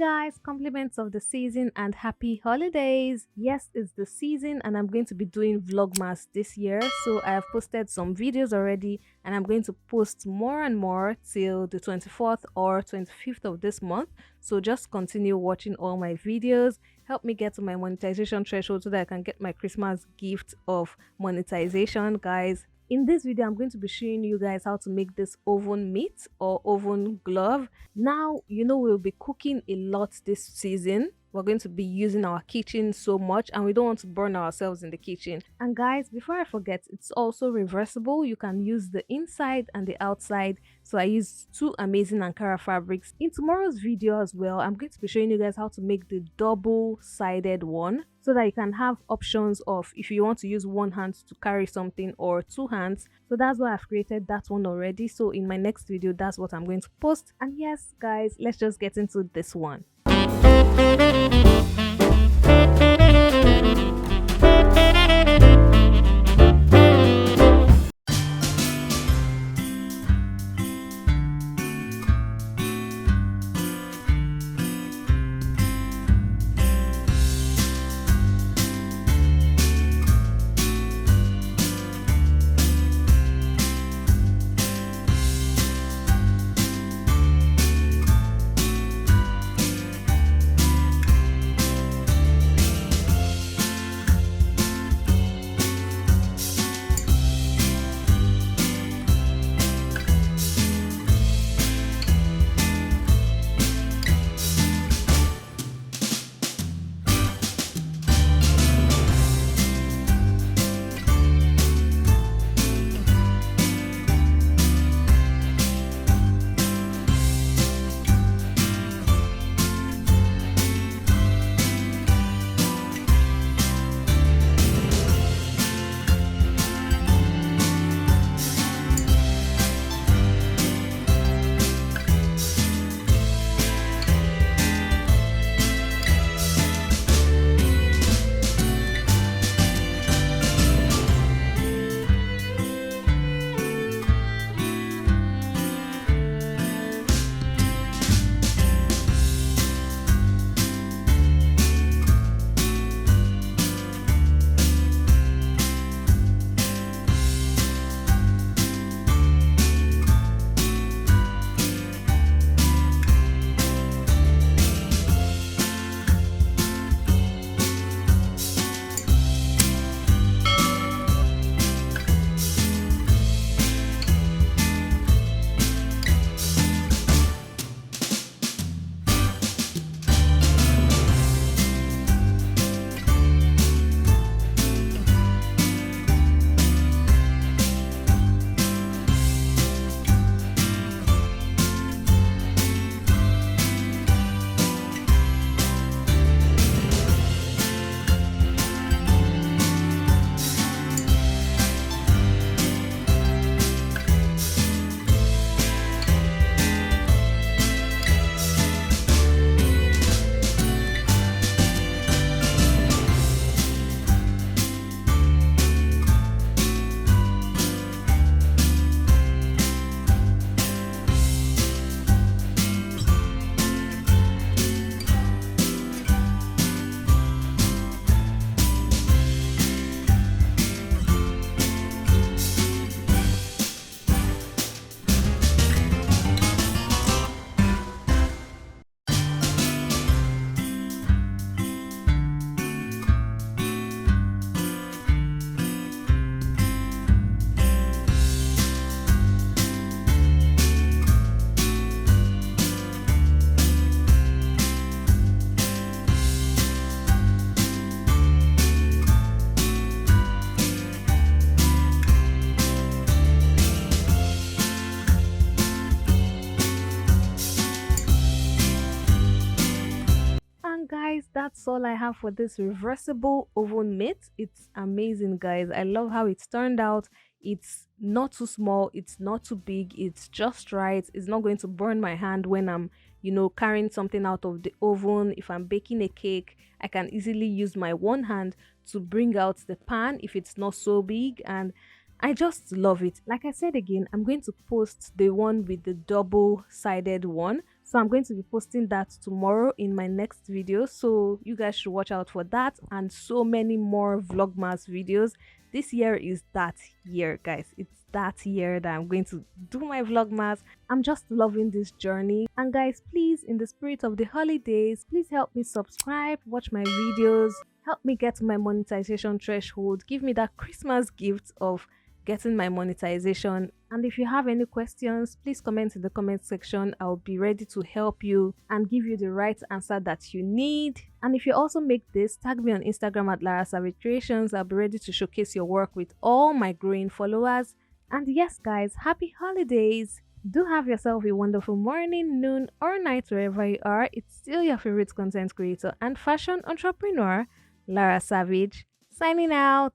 guys, compliments of the season and happy holidays. Yes, it's the season and I'm going to be doing Vlogmas this year. So I have posted some videos already and I'm going to post more and more till the 24th or 25th of this month. So just continue watching all my videos. Help me get to my monetization threshold so that I can get my Christmas gift of monetization, guys. In this video, I'm going to be showing you guys how to make this oven mitt or oven glove. Now, we'll be cooking a lot this season. We're going to be using our kitchen so much and we don't want to burn ourselves in the kitchen. And guys, before I forget, it's also reversible. You can use the inside and the outside. So I used two amazing Ankara fabrics. In tomorrow's video as well, I'm going to be showing you guys how to make the double-sided one so that you can have options of if you want to use one hand to carry something or two hands. So that's why I've created that one already. So in my next video, that's what I'm going to post. And yes, guys, let's just get into this one. And guys, that's all I have for this reversible oven mitt. It's amazing, guys. I love how it's turned out. It's not too small, it's not too big, it's just right. It's not going to burn my hand when I'm carrying something out of the oven. If I'm baking a cake, I can easily use my one hand to bring out the pan if it's not so big. And I just love it. Like I said again, I'm going to post the one with the double-sided one. So I'm going to be posting that tomorrow in my next video. So you guys should watch out for that and so many more Vlogmas videos. This year is that year, guys. It's that year that I'm going to do my Vlogmas. I'm just loving this journey. And guys, please, in the spirit of the holidays, please help me subscribe, watch my videos, help me get to my monetization threshold, give me that Christmas gift of getting my monetization. And if you have any questions, please comment in the comment section. I'll be ready to help you and give you the right answer that you need. And if you also make this, tag me on Instagram at Lara Savage Creations. I'll be ready to showcase your work with all my growing followers. And yes, guys, happy holidays! Do have yourself a wonderful morning, noon, or night wherever you are. It's still your favorite content creator and fashion entrepreneur, Lara Savage, signing out.